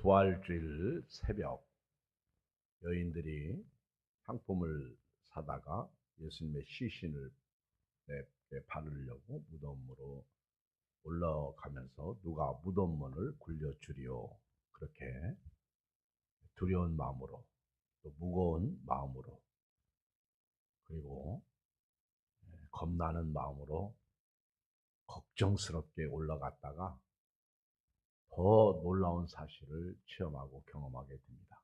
부활주일 새벽 여인들이 상품을 사다가 예수님의 시신을 바르려고 무덤으로 올라가면서 누가 무덤문을 굴려주리요. 그렇게 두려운 마음으로 또 무거운 마음으로 그리고 겁나는 마음으로 걱정스럽게 올라갔다가 더 놀라운 사실을 체험하고 경험하게 됩니다.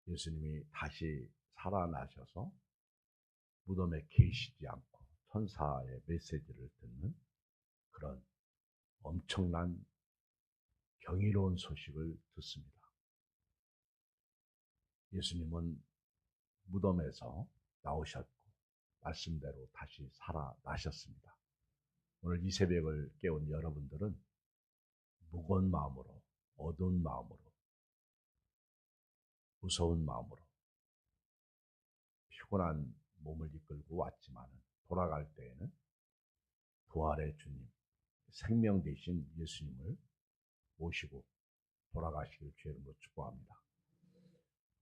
예수님이 다시 살아나셔서 무덤에 계시지 않고 천사의 메시지를 듣는 그런 엄청난 경이로운 소식을 듣습니다. 예수님은 무덤에서 나오셨고 말씀대로 다시 살아나셨습니다. 오늘 이 새벽을 깨운 여러분들은 무거운 마음으로, 어두운 마음으로, 무서운 마음으로 피곤한 몸을 이끌고 왔지만 돌아갈 때에는 부활의 주님, 생명 되신 예수님을 모시고 돌아가시길 주의 이름으로 축복합니다.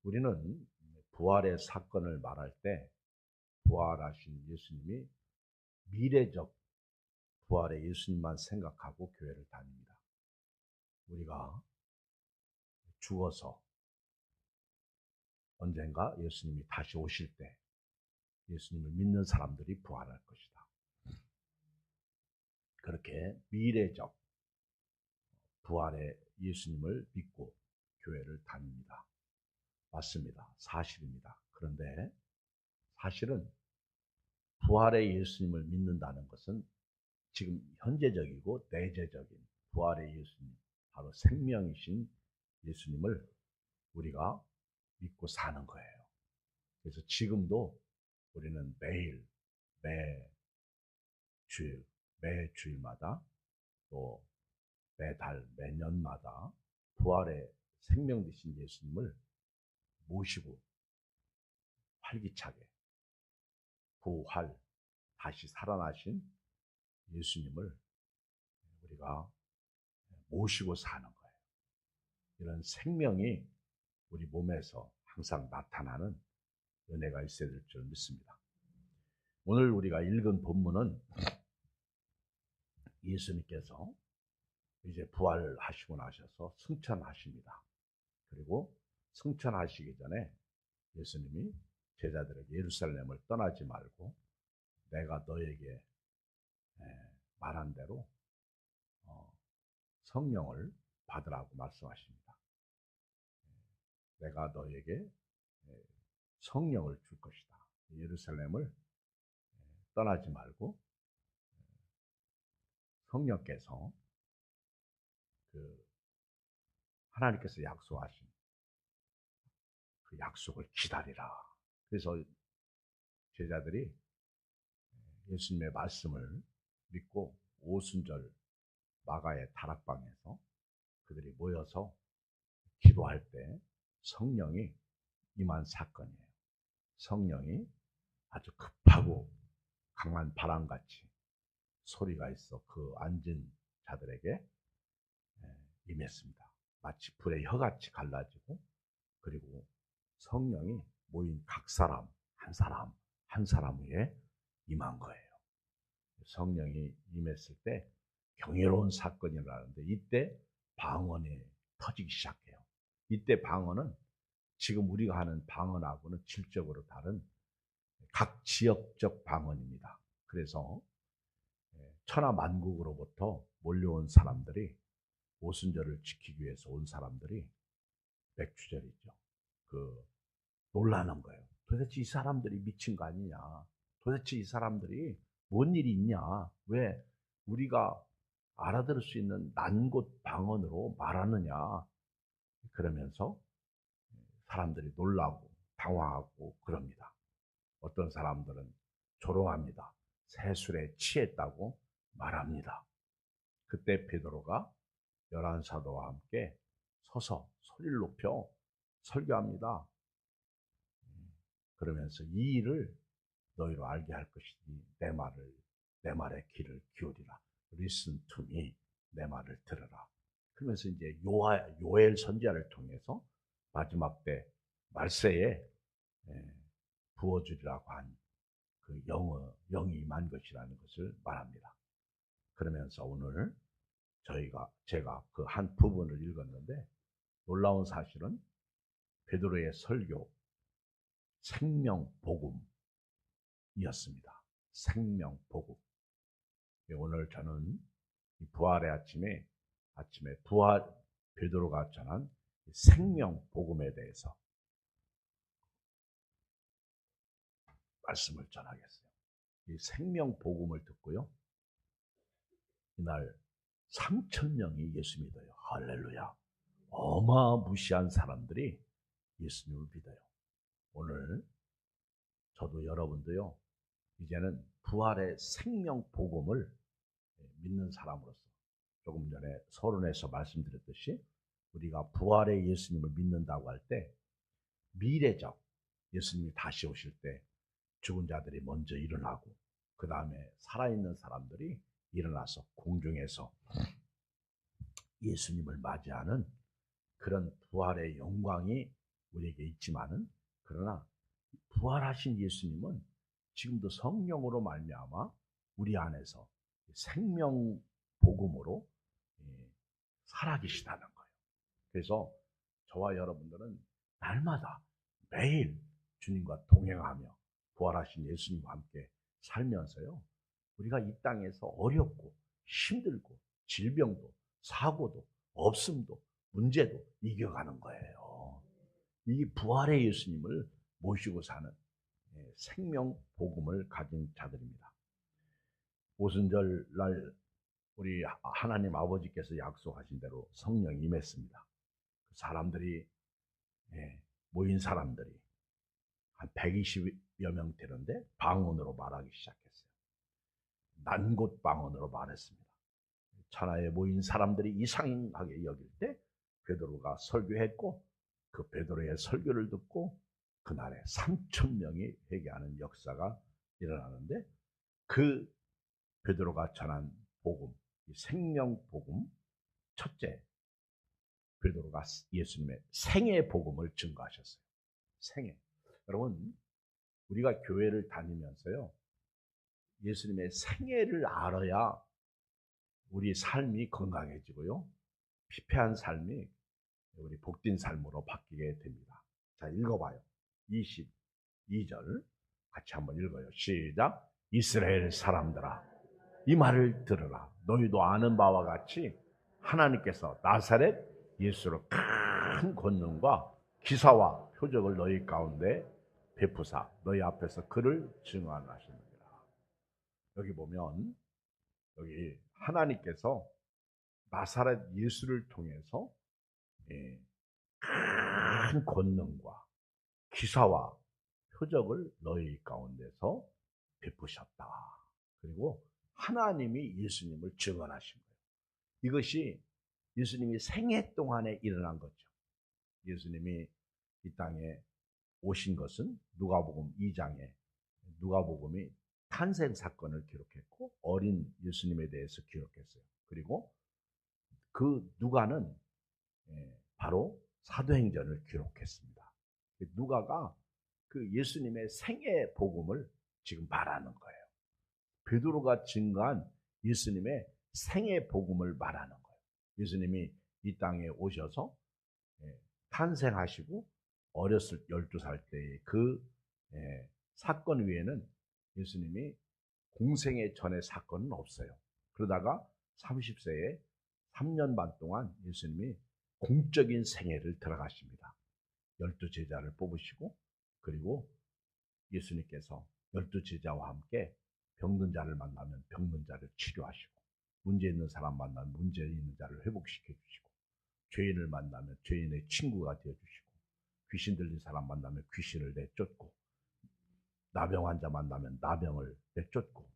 우리는 부활의 사건을 말할 때 부활하신 예수님이 미래적 부활의 예수님만 생각하고 교회를 다닙니다. 우리가 죽어서 언젠가 예수님이 다시 오실 때 예수님을 믿는 사람들이 부활할 것이다. 그렇게 미래적 부활의 예수님을 믿고 교회를 다닙니다. 맞습니다. 사실입니다. 그런데 사실은 부활의 예수님을 믿는다는 것은 지금 현재적이고 내재적인 부활의 예수님, 바로 생명이신 예수님을 우리가 믿고 사는 거예요. 그래서 지금도 우리는 매일, 매주일마다 또 매달, 매년마다 부활의 생명 되신 예수님을 모시고 활기차게 부활, 다시 살아나신 예수님을 우리가 모시고 사는 거예요. 이런 생명이 우리 몸에서 항상 나타나는 은혜가 있어야 될 줄 믿습니다. 오늘 우리가 읽은 본문은 예수님께서 이제 부활하시고 나셔서 승천하십니다. 그리고 승천하시기 전에 예수님이 제자들에게 예루살렘을 떠나지 말고 내가 너에게 말한 대로 성령을 받으라고 말씀하십니다. 내가 너에게 성령을 줄 것이다. 예루살렘을 떠나지 말고 성령께서 하나님께서 약속하신 그 약속을 기다리라. 그래서 제자들이 예수님의 말씀을 믿고 오순절 마가의 다락방에서 그들이 모여서 기도할 때 성령이 임한 사건이에요. 성령이 아주 급하고 강한 바람같이 소리가 있어 그 앉은 자들에게 임했습니다. 마치 불의 혀같이 갈라지고 그리고 성령이 모인 각 사람 한 사람 위에 임한 거예요. 성령이 임했을 때 경이로운 사건이 일어나는데 이때 방언이 터지기 시작해요. 이때 방언은 지금 우리가 하는 방언하고는 질적으로 다른 각 지역적 방언입니다. 그래서 천하 만국으로부터 몰려온 사람들이 오순절을 지키기 위해서 온 사람들이 맥주절이죠. 놀라는 거예요. 도대체 이 사람들이 미친 거 아니냐? 도대체 이 사람들이 뭔 일이 있냐? 왜 우리가 알아들을 수 있는 난곳 방언으로 말하느냐? 그러면서 사람들이 놀라고 당황하고 그럽니다. 어떤 사람들은 조롱합니다. 새술에 취했다고 말합니다. 그때 베드로가 11사도와 함께 서서 소리를 높여 설교합니다. 그러면서 이 일을 너희로 알게 할 것이니 내 말에 귀를 기울이라. Listen to me. 내 말을 들으라. 그러면서 이제 요엘 선지자를 통해서 마지막 때 말세에 부어주리라고 한 그 영이 임한 것이라는 것을 말합니다. 그러면서 오늘 제가 그 한 부분을 읽었는데 놀라운 사실은 베드로의 설교 생명복음이었습니다. 생명복음. 오늘 저는 부활의 아침에 베드로가 전한 생명복음에 대해서 말씀을 전하겠어요. 이 생명복음을 듣고요. 이날 3,000명이 예수 믿어요. 할렐루야. 어마무시한 사람들이 예수님을 믿어요. 오늘 저도 여러분도요. 이제는 부활의 생명복음을 믿는 사람으로서 조금 전에 서론에서 말씀드렸듯이 우리가 부활의 예수님을 믿는다고 할 때 미래적 예수님이 다시 오실 때 죽은 자들이 먼저 일어나고 그 다음에 살아있는 사람들이 일어나서 공중에서 예수님을 맞이하는 그런 부활의 영광이 우리에게 있지만은 그러나 부활하신 예수님은 지금도 성령으로 말미암아 우리 안에서 생명 복음으로 살아계시다는 거예요. 그래서 저와 여러분들은 날마다 매일 주님과 동행하며 부활하신 예수님과 함께 살면서요. 우리가 이 땅에서 어렵고 힘들고 질병도 사고도 없음도 문제도 이겨가는 거예요. 이 부활의 예수님을 모시고 사는 생명 복음을 가진 자들입니다. 오순절 날 우리 하나님 아버지께서 약속하신 대로 성령이 임했습니다. 그 사람들이 모인 사람들이 한 120여 명 되는데 방언으로 말하기 시작했어요. 난곳 방언으로 말했습니다. 천하에 모인 사람들이 이상하게 여길 때 베드로가 설교했고 그 베드로의 설교를 듣고 그날에 3,000명이 회개하는 역사가 일어나는데 그 베드로가 전한 복음, 생명 복음, 첫째 베드로가 예수님의 생애 복음을 증거하셨어요. 생애. 여러분, 우리가 교회를 다니면서요. 예수님의 생애를 알아야 우리 삶이 건강해지고요. 피폐한 삶이 우리 복된 삶으로 바뀌게 됩니다. 자, 읽어봐요. 22절 같이 한번 읽어요. 시작. 이스라엘 사람들아, 이 말을 들으라. 너희도 아는 바와 같이 하나님께서 나사렛 예수로 큰 권능과 기사와 표적을 너희 가운데 베푸사 너희 앞에서 그를 증언하시느니라. 여기 보면 여기 하나님께서 나사렛 예수를 통해서 큰 권능과 기사와 표적을 너희 가운데서 베푸셨다. 그리고 하나님이 예수님을 증언하신 거예요. 이것이 예수님이 생애 동안에 일어난 거죠. 예수님이 이 땅에 오신 것은 누가복음 2장에 누가복음이 탄생 사건을 기록했고 어린 예수님에 대해서 기록했어요. 그리고 그 누가는 바로 사도행전을 기록했습니다. 누가가 그 예수님의 생애 복음을 지금 말하는 거예요. 베드로가 증거한 예수님의 생애 복음을 말하는 거예요. 예수님이 이 땅에 오셔서 탄생하시고 어렸을 12살 때의 그 사건 외에는 예수님이 공생애 전의 사건은 없어요. 그러다가 30세에 3년 반 동안 예수님이 공적인 생애를 들어가십니다. 12제자를 뽑으시고 그리고 예수님께서 12제자와 함께 병든 자를 만나면 병든 자를 치료하시고 문제 있는 사람 만나면 문제 있는 자를 회복시켜 주시고 죄인을 만나면 죄인의 친구가 되어주시고 귀신 들린 사람 만나면 귀신을 내쫓고 나병 환자 만나면 나병을 내쫓고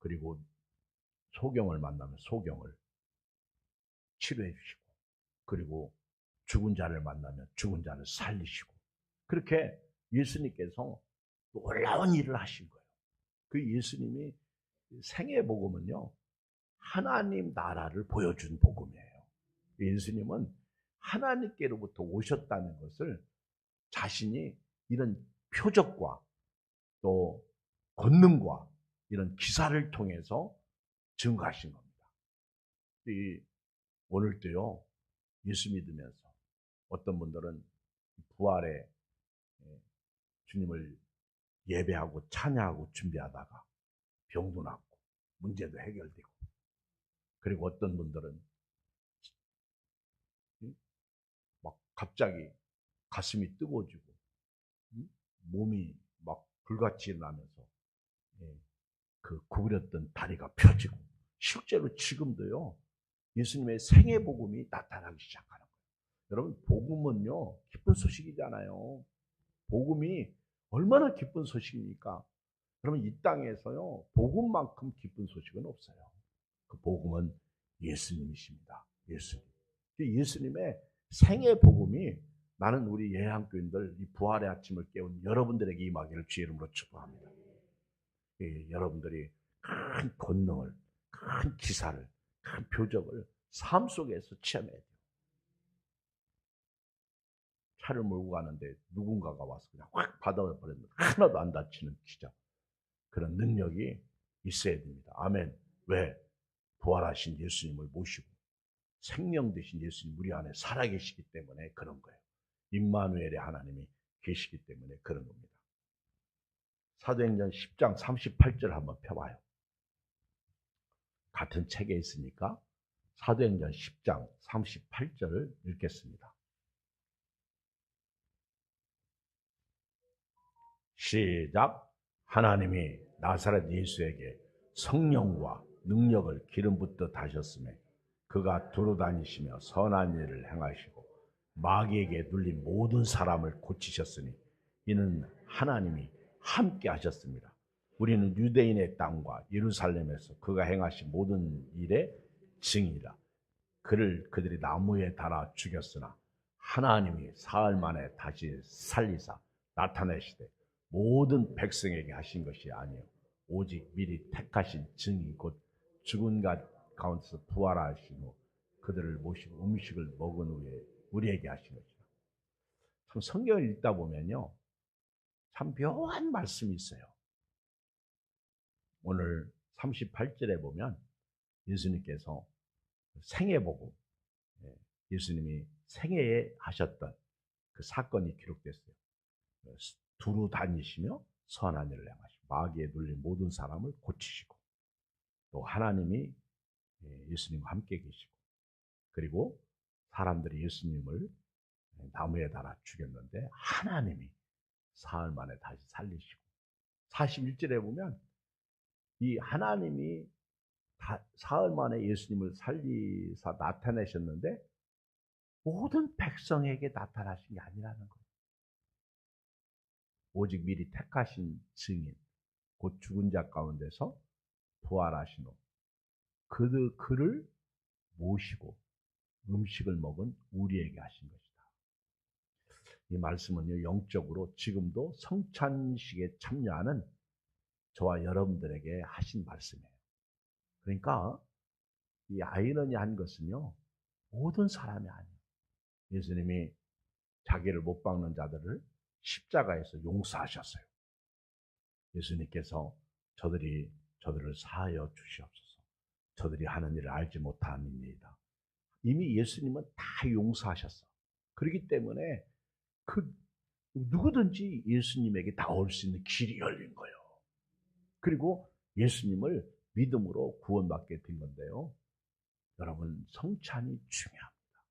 그리고 소경을 만나면 소경을 치료해 주시고 그리고 죽은 자를 만나면 죽은 자를 살리시고 그렇게 예수님께서 놀라운 일을 하신 거예요. 그 예수님이 생애 복음은요 하나님 나라를 보여준 복음이에요. 예수님은 하나님께로부터 오셨다는 것을 자신이 이런 표적과 또 권능과 이런 기사를 통해서 증거하신 겁니다. 오늘도요, 예수 믿으면서 어떤 분들은 부활의 주님을 예배하고 찬양하고 준비하다가 병도 낫고 문제도 해결되고, 그리고 어떤 분들은 막 갑자기 가슴이 뜨거워지고 몸이 막 불같이 일어나면서 그 구부렸던 다리가 펴지고, 실제로 지금도요 예수님의 생애 복음이 나타나기 시작하는 거예요. 여러분, 복음은요 기쁜 소식이잖아요. 복음이 얼마나 기쁜 소식입니까? 그러면 이 땅에서요 복음만큼 기쁜 소식은 없어요. 그 복음은 예수님이십니다. 예수님. 예수님의 생애 복음이, 나는 우리 예향교인들 이 부활의 아침을 깨운 여러분들에게 임하기를 주의 이름으로 축복합니다. 여러분들이 큰 권능을, 큰 기사를, 큰 표적을 삶 속에서 체험해야 돼요. 차를 몰고 가는데 누군가가 와서 그냥 확 받아버렸는데 하나도 안 다치는 기적, 그런 능력이 있어야 됩니다. 아멘. 왜? 부활하신 예수님을 모시고 생명 되신 예수님 우리 안에 살아계시기 때문에 그런 거예요. 임마누엘의 하나님이 계시기 때문에 그런 겁니다. 사도행전 10장 38절 한번 펴봐요. 같은 책에 있으니까 사도행전 10장 38절을 읽겠습니다. 시작. 하나님이 나사렛 예수에게 성령과 능력을 기름 붓듯 하셨으며 그가 두루다니시며 선한 일을 행하시고 마귀에게 눌린 모든 사람을 고치셨으니 이는 하나님이 함께 하셨습니다. 우리는 유대인의 땅과 예루살렘에서 그가 행하신 모든 일의 증이라. 그들이 나무에 달아 죽였으나 하나님이 사흘 만에 다시 살리사 나타내시되 모든 백성에게 하신 것이 아니요 오직 미리 택하신 증이 곧 죽은 것 가운데서 부활하신 후 그들을 모시고 음식을 먹은 후에 우리에게 하신 것이다. 참 성경을 읽다 보면요 참 묘한 말씀이 있어요. 오늘 38절에 보면 예수님께서 생애 복음, 예수님이 생애에 하셨던 그 사건이 기록됐어요. 두루 다니시며 선한 일을 행하시고 마귀에 눌린 모든 사람을 고치시고, 또 하나님이 예수님과 함께 계시고, 그리고 사람들이 예수님을 나무에 달아 죽였는데 하나님이 사흘 만에 다시 살리시고, 41절에 보면 이 하나님이 사흘 만에 예수님을 살리사 나타내셨는데 모든 백성에게 나타나신 게 아니라는 거예요. 오직 미리 택하신 증인, 곧 죽은 자 가운데서 부활하신 후 그를 모시고 음식을 먹은 우리에게 하신 것이다. 이 말씀은요 영적으로 지금도 성찬식에 참여하는 저와 여러분들에게 하신 말씀이에요. 그러니까 이 아이러니한 것은요 모든 사람이 아니에요. 예수님이 자기를 못 박는 자들을 십자가에서 용서하셨어요. 예수님께서 저들을 사하여 주시옵소서. 저들이 하는 일을 알지 못함이니이다. 이미 예수님은 다 용서하셨어. 그렇기 때문에 누구든지 예수님에게 다 올 수 있는 길이 열린 거예요. 그리고 예수님을 믿음으로 구원받게 된 건데요. 여러분, 성찬이 중요합니다.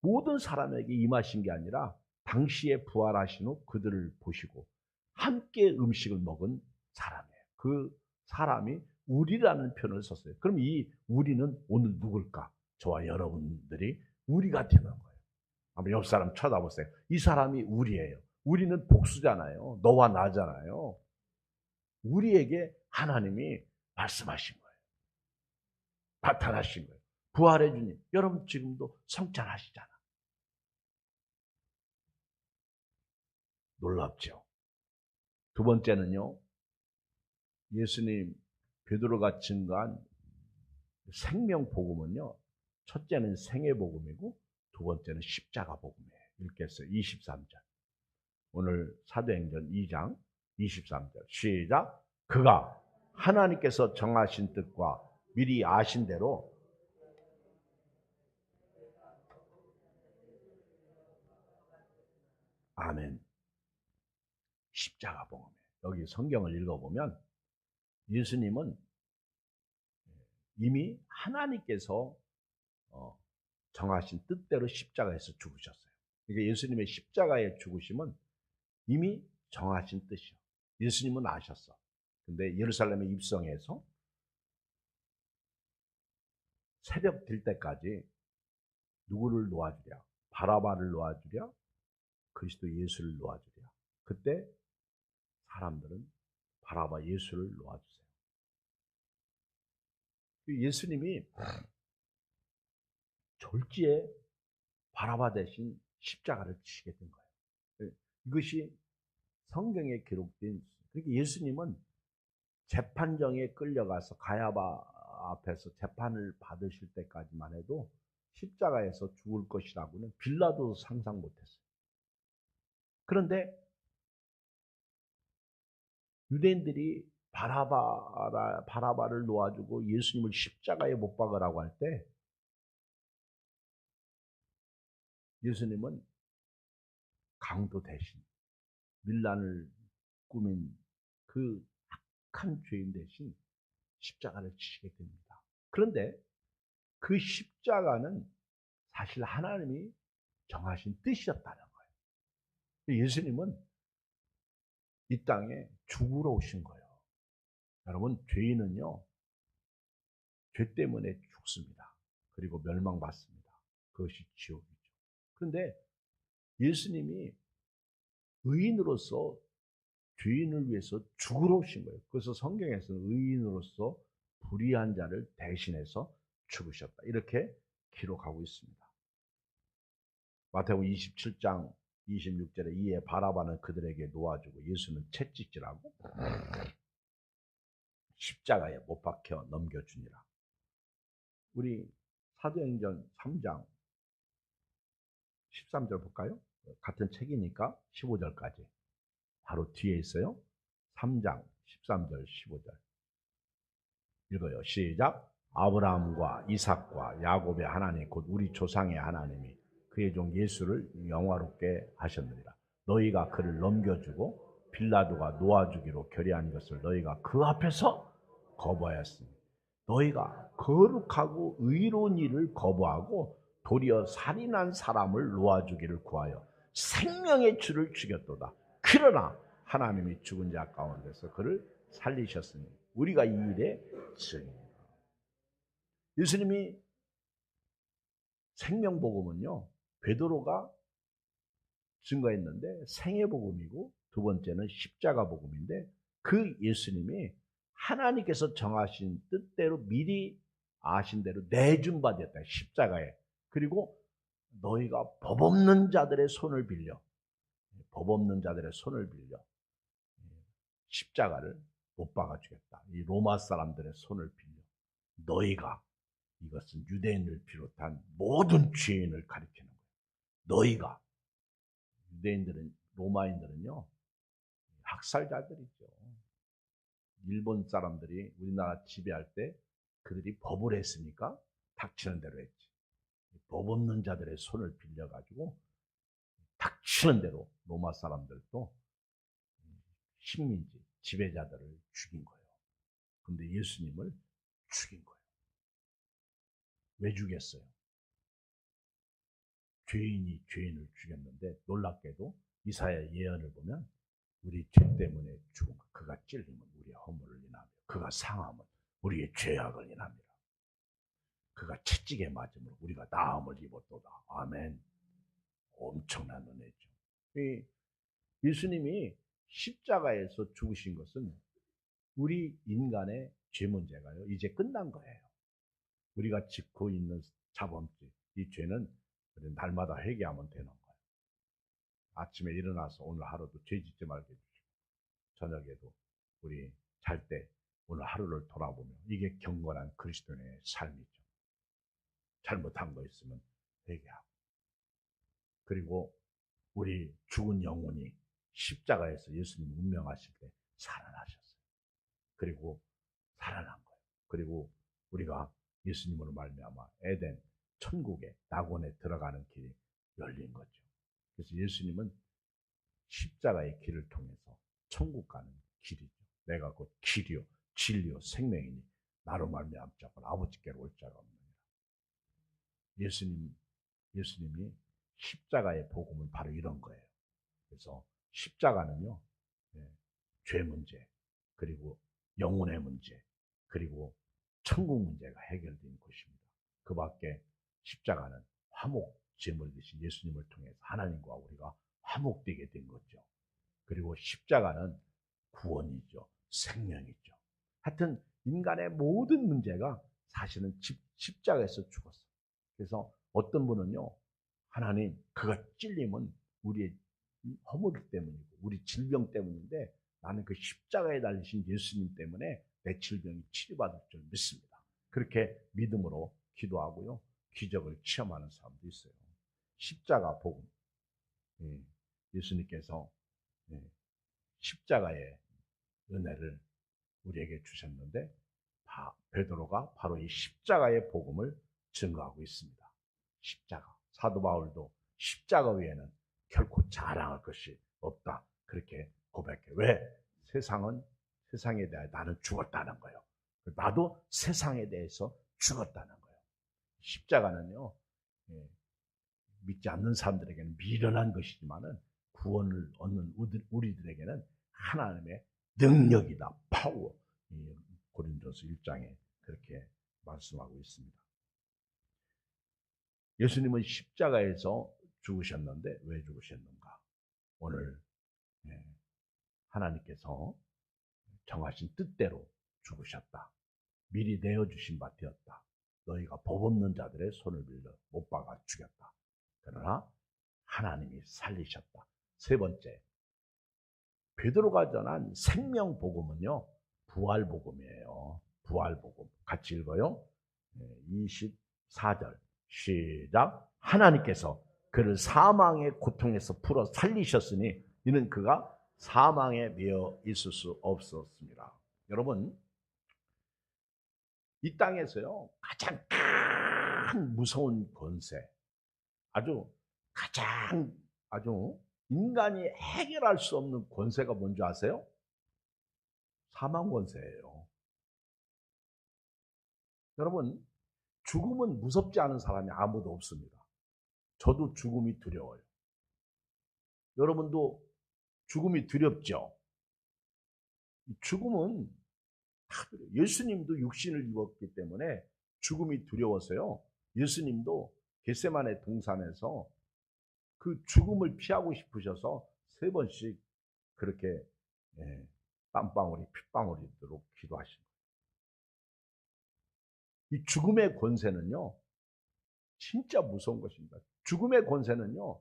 모든 사람에게 임하신 게 아니라 당시에 부활하신 후 그들을 보시고 함께 음식을 먹은 사람이에요. 그 사람이 우리라는 표현을 썼어요. 그럼 이 우리는 오늘 누굴까? 저와 여러분들이 우리가 되는 거예요. 한번 옆 사람 쳐다보세요. 이 사람이 우리예요. 우리는 복수잖아요. 너와 나잖아요. 우리에게 하나님이 말씀하신 거예요. 나타나신 거예요. 부활의 주님. 여러분 지금도 성찬하시잖아. 놀랍죠. 두 번째는요. 예수님 베드로가 증거한 생명 복음은요. 첫째는 생애복음이고 두 번째는 십자가 복음이에요. 읽겠어요. 23절. 오늘 사도행전 2장 23절. 시작. 그가 하나님께서 정하신 뜻과 미리 아신 대로 아멘. 십자가 복음이에요. 여기 성경을 읽어보면 예수님은 이미 하나님께서 정하신 뜻대로 십자가에서 죽으셨어요. 그러니까 예수님의 십자가의 죽으심은 이미 정하신 뜻이요. 예수님은 아셨어. 근데 예루살렘에 입성해서 새벽 될 때까지 누구를 놓아주랴? 바라바를 놓아주랴? 그리스도 예수를 놓아주랴? 그때 사람들은 바라바 예수를 놓아주세요. 예수님이 졸지에 바라바 대신 십자가를 치게 된 거예요. 이것이 성경에 기록된, 그러니까 예수님은 재판정에 끌려가서 가야바 앞에서 재판을 받으실 때까지만 해도 십자가에서 죽을 것이라고는 빌라도 상상 못했어요. 그런데 유대인들이 바라바를 놓아주고 예수님을 십자가에 못 박으라고 할 때 예수님은 강도 대신 밀란을 꾸민 그 악한 죄인 대신 십자가를 지시게 됩니다. 그런데 그 십자가는 사실 하나님이 정하신 뜻이었다는 거예요. 예수님은 이 땅에 죽으러 오신 거예요. 여러분, 죄인은요, 죄 때문에 죽습니다. 그리고 멸망받습니다. 그것이 지옥이죠. 그런데 예수님이 의인으로서 죄인을 위해서 죽으러 오신 거예요. 그래서 성경에서는 의인으로서 불의한 자를 대신해서 죽으셨다. 이렇게 기록하고 있습니다. 마태복음 27장 26절에 이에 바라바는 그들에게 놓아주고 예수는 채찍질하고 십자가에 못 박혀 넘겨주니라. 우리 사도행전 3장 13절 볼까요? 같은 책이니까 15절까지. 바로 뒤에 있어요. 3장 13절 15절. 읽어요. 시작. 아브라함과 이삭과 야곱의 하나님 곧 우리 조상의 하나님이 그의 종 예수를 영화롭게 하셨느니라. 너희가 그를 넘겨주고 빌라도가 놓아주기로 결의한 것을 너희가 그 앞에서 거부하였으니 너희가 거룩하고 의로운 일을 거부하고 도리어 살인한 사람을 놓아주기를 구하여 생명의 주를 죽였도다. 그러나 하나님이 죽은 자 가운데서 그를 살리셨으니 우리가 이 일에 증인이다. 예수님이 생명복음은요, 베드로가 증거했는데 생애복음이고 두 번째는 십자가복음인데 그 예수님이 하나님께서 정하신 뜻대로 미리 아신 대로 내준 바 됐다. 십자가에. 그리고 너희가 법 없는 자들의 손을 빌려 십자가를 못 박아주겠다. 이 로마 사람들의 손을 빌려 너희가, 이것은 유대인을 비롯한 모든 죄인을 가리키는 거예요. 너희가, 로마인들은요 학살자들이죠. 일본 사람들이 우리나라 지배할 때 그들이 법을 했으니까 닥치는 대로 했지. 법 없는 자들의 손을 빌려가지고 닥치는 대로 로마 사람들도 식민지, 지배자들을 죽인 거예요. 그런데 예수님을 죽인 거예요. 왜 죽였어요? 죄인이 죄인을 죽였는데 놀랍게도 이사야 예언을 보면 우리 죄 때문에 죽은 것, 그가 찔림은 우리의 허물을 인하며 그가 상함은 우리의 죄악을 인합니다. 그가 채찍에 맞음으로 우리가 나음을 입었도다. 아멘. 엄청난 은혜죠. 예수님이 십자가에서 죽으신 것은 우리 인간의 죄 문제가요 이제 끝난 거예요. 우리가 짓고 있는 자범죄, 이 죄는 날마다 회개하면 되는 거예요. 아침에 일어나서 오늘 하루도 죄 짓지 말게 해주시고 저녁에도 우리 잘 때 오늘 하루를 돌아보며 이게 경건한 그리스도인의 삶이죠. 잘못한 거 있으면 회개하고, 그리고 우리 죽은 영혼이 십자가에서 예수님 운명하실 때 살아나셨어요. 그리고 살아난 거예요. 그리고 우리가 예수님으로 말미암아 에덴 천국의 낙원에 들어가는 길이 열린 거죠. 그래서 예수님은 십자가의 길을 통해서 천국 가는 길이죠. 내가 곧 길이요 진리요 생명이니 나로 말미암 자는 아버지께로 올 자가 없느니라. 예수님이 십자가의 복음은 바로 이런 거예요. 그래서 십자가는요, 죄 문제, 그리고 영혼의 문제, 그리고 천국 문제가 해결된 곳입니다. 그 밖에 십자가는 화목 제물 대신 예수님을 통해서 하나님과 우리가 화목되게 된 거죠. 그리고 십자가는 구원이죠. 생명이죠. 하여튼 인간의 모든 문제가 사실은 십자가에서 죽었어요. 그래서 어떤 분은요, 하나님 그가 찔림은 우리의 허물 때문이고 우리 질병 때문인데 나는 그 십자가에 달리신 예수님 때문에 내 질병이 치료받을 줄 믿습니다. 그렇게 믿음으로 기도하고요, 기적을 체험하는 사람도 있어요. 십자가 복음, 예수님께서 십자가의 은혜를 우리에게 주셨는데 베드로가 바로 이 십자가의 복음을 증거하고 있습니다. 십자가, 사도 바울도 십자가 외에는 결코 자랑할 것이 없다, 그렇게 고백해. 왜? 세상에 대해 나는 죽었다는 거예요. 나도 세상에 대해서 죽었다는 거예요. 십자가는요, 믿지 않는 사람들에게는 미련한 것이지만은 구원을 얻는 우리들에게는 하나님의 능력이다, 파워. 고린도서 1장에 그렇게 말씀하고 있습니다. 예수님은 십자가에서 죽으셨는데 왜 죽으셨는가? 오늘 하나님께서 정하신 뜻대로 죽으셨다. 미리 내어주신 바 되었다. 너희가 법 없는 자들의 손을 빌려 못 박아 죽였다. 그러나 하나님이 살리셨다. 세 번째, 베드로가 전한 생명복음은요, 부활복음이에요. 부활복음. 같이 읽어요. 24절 시작. 하나님께서 그를 사망의 고통에서 풀어 살리셨으니 이는 그가 사망에 매여 있을 수 없었습니다. 여러분, 이 땅에서요, 가장 큰 무서운 권세, 아주 인간이 해결할 수 없는 권세가 뭔지 아세요? 사망 권세예요. 여러분, 죽음은 무섭지 않은 사람이 아무도 없습니다. 저도 죽음이 두려워요. 여러분도 죽음이 두렵죠? 죽음은 예수님도 육신을 입었기 때문에 죽음이 두려워서요, 예수님도 겟세마네 동산에서 그 죽음을 피하고 싶으셔서 3번씩 그렇게 땀방울이 핏방울이 되도록 기도하신 거예요. 이 죽음의 권세는요, 진짜 무서운 것입니다. 죽음의 권세는요,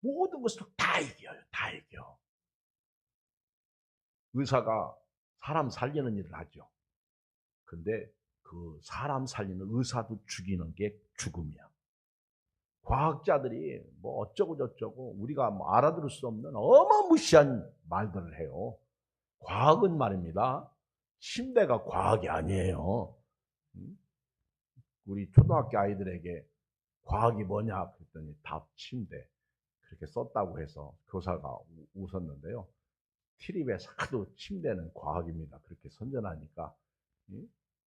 모든 것을 다 이겨요. 다 이겨. 의사가 사람 살리는 일을 하죠. 근데 그 사람 살리는 의사도 죽이는 게 죽음이야. 과학자들이 뭐 어쩌고 저쩌고 우리가 뭐 알아들을 수 없는 어마무시한 말들을 해요. 과학은 말입니다, 침대가 과학이 아니에요. 우리 초등학교 아이들에게 과학이 뭐냐 그랬더니 답 침대 그렇게 썼다고 해서 교사가 웃었는데요. 티립에서 하도 침대는 과학입니다 그렇게 선전하니까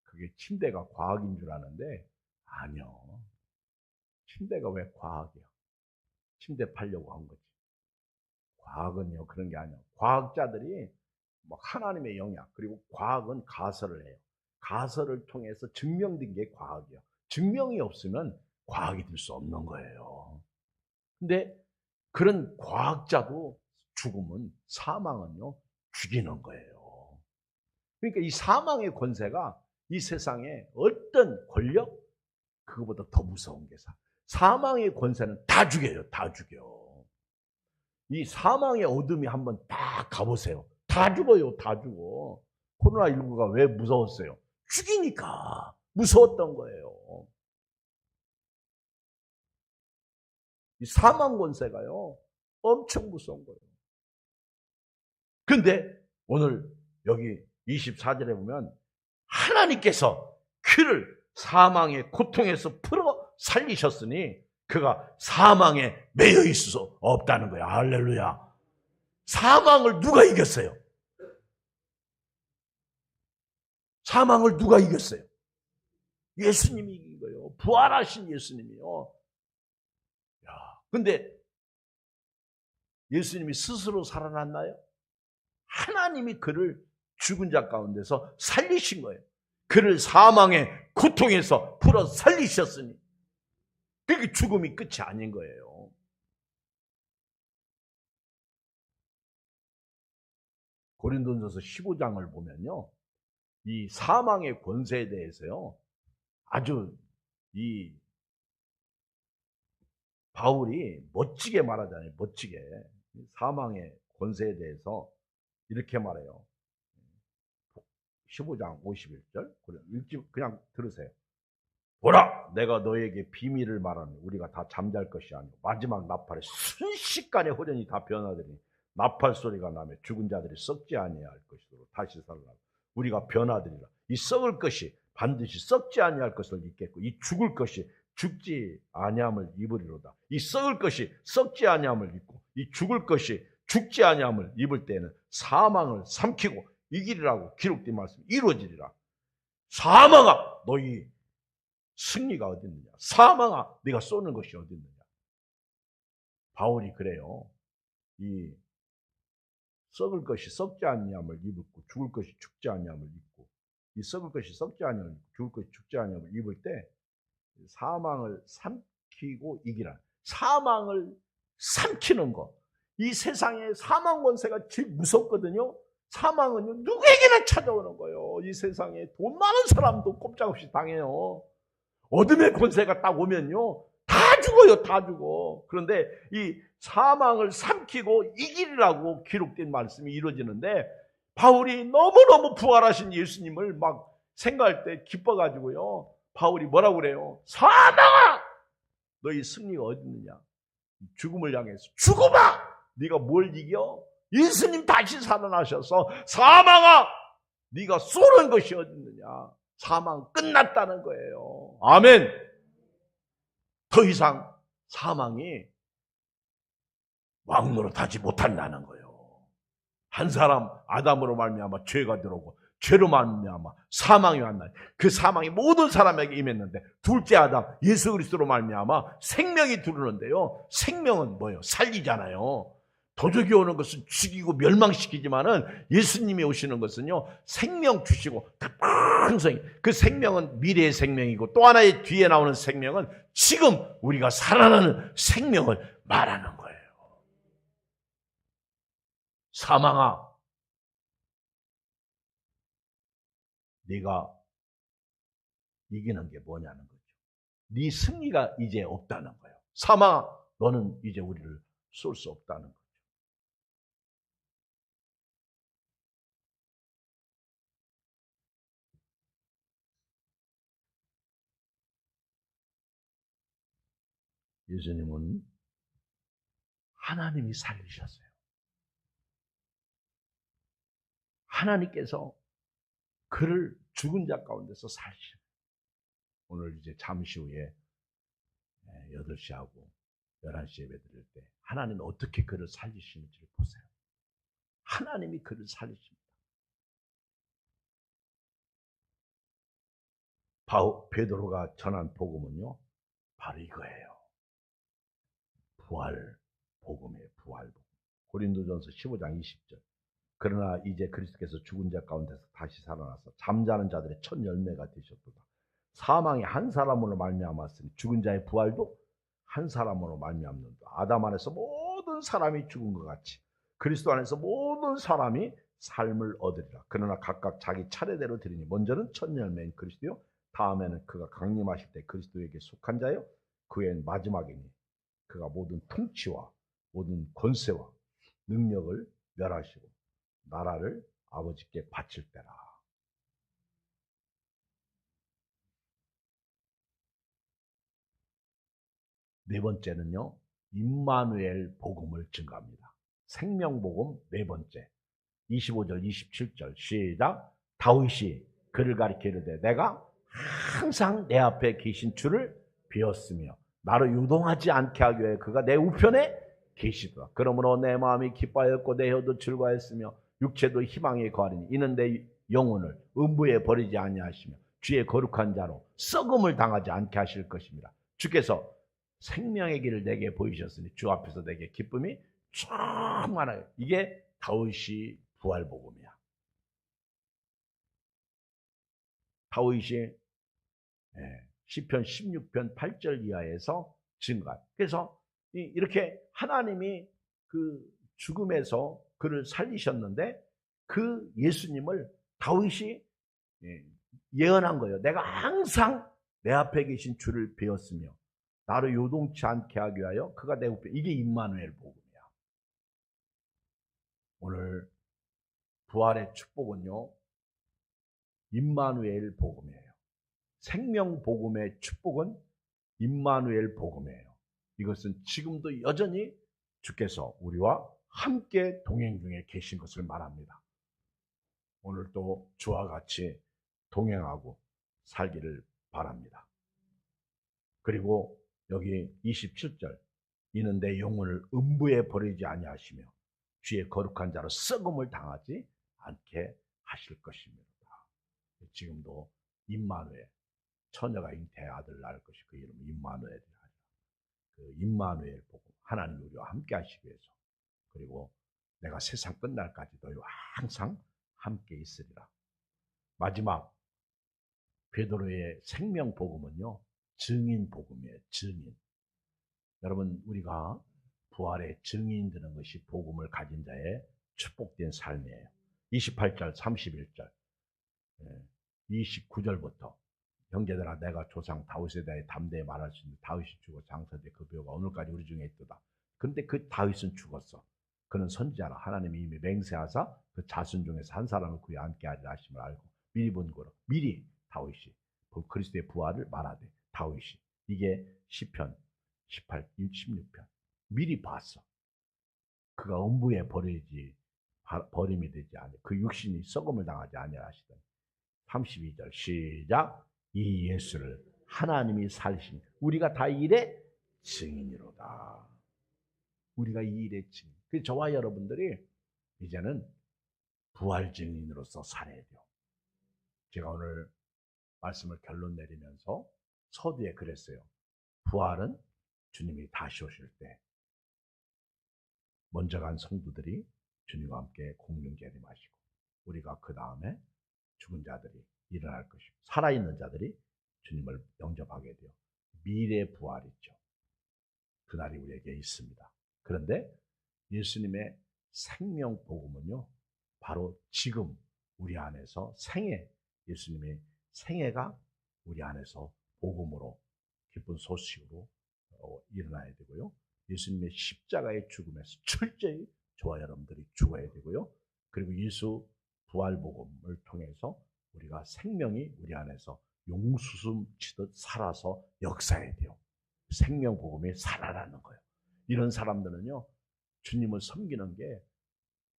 그게 침대가 과학인 줄 아는데 아니요. 침대가 왜 과학이야? 침대 팔려고 한 거지. 과학은요 그런 게 아니에요. 과학자들이 뭐 하나님의 영역, 그리고 과학은 가설을 해요. 가설을 통해서 증명된 게 과학이에요. 증명이 없으면 과학이 될 수 없는 거예요. 근데 그런 과학자도 죽음은, 사망은요, 죽이는 거예요. 그러니까 이 사망의 권세가 이 세상에 어떤 권력, 그거보다 더 무서운 게 사망의 권세는 다 죽여요. 다 죽여. 이 사망의 어둠이 한번 딱 가보세요. 다 죽어요. 다 죽어. 코로나19가 왜 무서웠어요? 죽이니까 무서웠던 거예요. 이 사망 권세가요, 엄청 무서운 거예요. 근데 오늘 여기 24절에 보면 하나님께서 그를 사망의 고통에서 풀어 살리셨으니 그가 사망에 매여 있을 수 없다는 거야. 할렐루야. 사망을 누가 이겼어요? 사망을 누가 이겼어요? 예수님이 이긴 거예요. 부활하신 예수님이요. 야, 근데 예수님이 스스로 살아났나요? 하나님이 그를 죽은 자 가운데서 살리신 거예요. 그를 사망의 고통에서 풀어 살리셨으니 그게 죽음이 끝이 아닌 거예요. 고린도전서 15장을 보면요, 이 사망의 권세에 대해서요, 아주 이 바울이 멋지게 말하잖아요. 멋지게 사망의 권세에 대해서 이렇게 말해요. 15장 51절 그냥 들으세요. 보라, 내가 너에게 비밀을 말하니 우리가 다 잠잘 것이 아니고 마지막 나팔에 순식간에 호련이 다 변하더니 나팔 소리가 나며 죽은 자들이 썩지 아니할 것이로 다시 살아나고 우리가 변하더니라. 이 썩을 것이 반드시 썩지 아니할 것을 입겠고 이 죽을 것이 죽지 아니함을 입으리로다. 이 썩을 것이 썩지 아니함을 입고 이 죽을 것이 죽지 아니함을 입을 때에는 사망을 삼키고 이기리라고 기록된 말씀이 이루어지리라. 사망아, 너희 승리가 어디 있느냐? 사망아, 네가 쏘는 것이 어디 있느냐? 바울이 그래요. 이 썩을 것이 썩지 아니함을 입고 죽을 것이 죽지 아니함을 입고 이 썩을 것이 썩지 아니함을 입고 죽을 것이 죽지 아니함을 입을 때 사망을 삼키고 이기라. 사망을 삼키는 거. 이 세상에 사망 권세가 제일 무섭거든요. 사망은요, 누구에게나 찾아오는 거예요. 이 세상에 돈 많은 사람도 꼼짝없이 당해요. 어둠의 권세가 딱 오면요, 다 죽어요. 다 죽어. 그런데 이 사망을 삼키고 이기리라고 기록된 말씀이 이루어지는데 바울이 너무너무 부활하신 예수님을 막 생각할 때 기뻐가지고요, 바울이 뭐라고 그래요? 사망아, 너희 승리가 어디 있느냐? 죽음을 향해서 죽음아, 네가 뭘 이겨? 예수님 다시 살아나셔서 사망아, 네가 쏘는 것이 어디 있느냐? 사망 끝났다는 거예요. 아멘. 더 이상 사망이 왕노릇하지 못한다는 거예요. 한 사람 아담으로 말미암아 죄가 들어오고 죄로 말미암아 사망이 왔나니 그 사망이 모든 사람에게 임했는데 둘째 아담 예수 그리스도로 말미암아 생명이 들어오는데요. 생명은 뭐예요? 살리잖아요. 도적이 오는 것은 죽이고 멸망시키지만은 예수님이 오시는 것은요, 생명 주시고 항상 그 생명은 미래의 생명이고 또 하나의 뒤에 나오는 생명은 지금 우리가 살아나는 생명을 말하는 거예요. 사망아, 네가 이기는 게 뭐냐는 거죠. 네 승리가 이제 없다는 거예요. 사망아, 너는 이제 우리를 쏠 수 없다는 거예요. 예수님은 하나님이 살리셨어요. 하나님께서 그를 죽은 자 가운데서 살리셨어요. 오늘 이제 잠시 후에 8시하고 11시 예배 드릴 때 하나님이 어떻게 그를 살리시는지를 보세요. 하나님이 그를 살리십니다. 베드로가 전한 복음은요, 바로 이거예요. 부활 복음이에요. 부활 복음. 고린도전서 15장 20절. 그러나 이제 그리스도께서 죽은 자 가운데서 다시 살아나서 잠자는 자들의 첫 열매가 되셨도다. 사망이 한 사람으로 말미암았으니 죽은 자의 부활도 한 사람으로 말미암는다. 아담 안에서 모든 사람이 죽은 것 같이 그리스도 안에서 모든 사람이 삶을 얻으리라. 그러나 각각 자기 차례대로 드리니 먼저는 첫 열매인 그리스도요, 다음에는 그가 강림하실 때 그리스도에게 속한 자요, 그의 마지막이니 그가 모든 통치와 모든 권세와 능력을 멸하시고 나라를 아버지께 바칠 때라. 네 번째는요, 임마누엘 복음을 증거합니다. 생명복음 네 번째 25절 27절 시작. 다윗이 그를 가리켜 이르되 내가 항상 내 앞에 계신 주를 비었으며 나를 유동하지 않게 하기 위해 그가 내 우편에 계시더라. 그러므로 내 마음이 기뻐하였고 내 혀도 즐거워했으며 육체도 희망에 거하리니 이는 내 영혼을 음부에 버리지 아니하시며 주의 거룩한 자로 썩음을 당하지 않게 하실 것입니다. 주께서 생명의 길을 내게 보이셨으니 주 앞에서 내게 기쁨이 충만하여. 이게 다윗이 부활복음이야. 다윗이 시편 16편 8절 이하에서 증가. 그래서 이렇게 하나님이 그 죽음에서 그를 살리셨는데 그 예수님을 다윗이 예언한 거예요. 내가 항상 내 앞에 계신 주를 배웠으며 나를 요동치 않게 하기 위하여 그가 내 우편. 이게 임마누엘 복음이야. 오늘 부활의 축복은요, 임마누엘 복음이에요. 생명 복음의 축복은 임마누엘 복음이에요. 이것은 지금도 여전히 주께서 우리와 함께 동행 중에 계신 것을 말합니다. 오늘도 주와 같이 동행하고 살기를 바랍니다. 그리고 여기 27절 이는 내 영혼을 음부에 버리지 아니하시며 주의 거룩한 자로 썩음을 당하지 않게 하실 것입니다. 지금도 임마누엘 처녀가 잉태 아들 낳을 것이 그 이름은 임마누엘이라. 그 임마누엘 복음 하나님 우리와 함께 하시기 위해서 그리고 내가 세상 끝날까지 너희와 항상 함께 있으리라. 마지막 베드로의 생명 복음은요 증인 복음이에요. 증인. 여러분 우리가 부활의 증인 되는 것이 복음을 가진 자의 축복된 삶이에요. 28절 31절 29절부터 형제들아 내가 조상 다윗에 대해 담대히 말할 수 있는 다윗이 죽어 장사된 그 뼈가 오늘까지 우리 중에 있도다. 그런데 그 다윗은 죽었어. 그는 선지자라 하나님이 이미 맹세하사 그 자손 중에서 한 사람을 그와 함께 하리라 하심을 알고 미리 본 거로 미리 다윗이 그리스도의 부활을 말하되 다윗이 이게 시편 18, 16편 미리 봤어. 그가 음부에 버림이 되지 않아 그 육신이 썩음을 당하지 아니하시더니 32절 시작. 이 예수를 하나님이 살리신 우리가 다 이 일의 증인이로다. 우리가 이 일의 증인. 그래서 저와 여러분들이 이제는 부활 증인으로서 살아야 돼요. 제가 오늘 말씀을 결론 내리면서 서두에 그랬어요. 부활은 주님이 다시 오실 때 먼저 간 성도들이 주님과 함께 공중 재림하시고 우리가 그 다음에 죽은 자들이 일어날 것이고 살아있는 자들이 주님을 영접하게 돼요. 미래 부활이죠. 그날이 우리에게 있습니다. 그런데 예수님의 생명 복음은요 바로 지금 우리 안에서 예수님의 생애가 우리 안에서 복음으로 기쁜 소식으로 일어나야 되고요. 예수님의 십자가의 죽음에서 철저히 저와 여러분들이 죽어야 되고요. 그리고 예수 부활복음을 통해서 우리가 생명이 우리 안에서 용수숨 치듯 살아서 역사해야 돼요. 생명복음이 살아나는 거예요. 이런 사람들은요 주님을 섬기는 게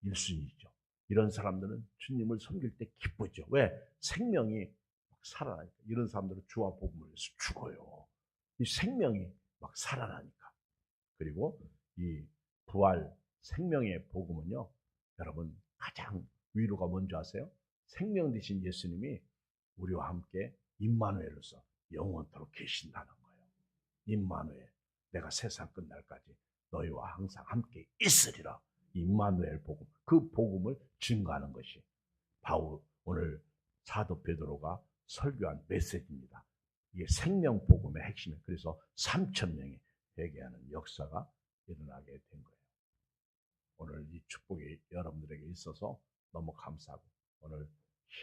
1순위죠. 이런 사람들은 주님을 섬길 때 기쁘죠. 왜? 생명이 막 살아나니까. 이런 사람들은 주와 복음을 위해서 죽어요. 이 생명이 막 살아나니까. 그리고 이 부활 생명의 복음은요 여러분 가장 위로가 뭔지 아세요? 생명 되신 예수님이 우리와 함께 임마누엘로서 영원토록 계신다는 거예요. 임마누엘, 내가 세상 끝날까지 너희와 항상 함께 있으리라. 임마누엘 복음, 그 복음을 증거하는 것이 오늘 사도 베드로가 설교한 메시지입니다. 이게 생명 복음의 핵심이에요. 그래서 3,000명이 회개하는 역사가 일어나게 된 거예요. 오늘 이 축복이 여러분들에게 있어서 너무 감사하고 오늘